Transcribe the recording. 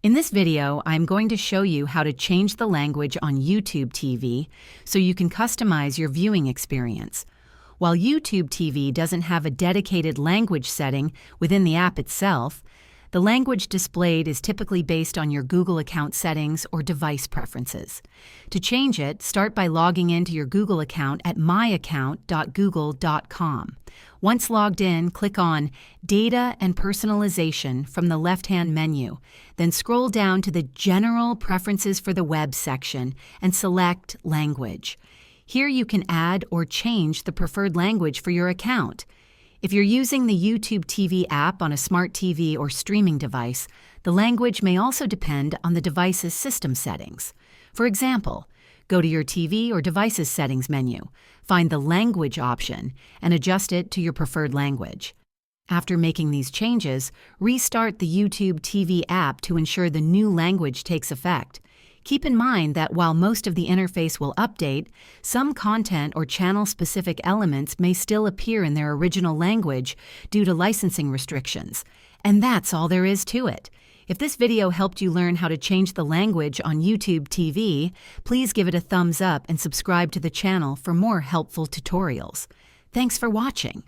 In this video, I'm going to show you how to change the language on YouTube TV so you can customize your viewing experience. While YouTube TV doesn't have a dedicated language setting within the app itself, the language displayed is typically based on your Google account settings or device preferences. To change it, start by logging into your Google account at myaccount.google.com. Once logged in, click on Data and Personalization from the left-hand menu. Then scroll down to the General Preferences for the Web section and select Language. Here you can add or change the preferred language for your account. If you're using the YouTube TV app on a smart TV or streaming device, the language may also depend on the device's system settings. For example, go to your TV or device's settings menu, find the language option, and adjust it to your preferred language. After making these changes, restart the YouTube TV app to ensure the new language takes effect. Keep in mind that while most of the interface will update, some content or channel-specific elements may still appear in their original language due to licensing restrictions. And that's all there is to it. If this video helped you learn how to change the language on YouTube TV, please give it a thumbs up and subscribe to the channel for more helpful tutorials. Thanks for watching.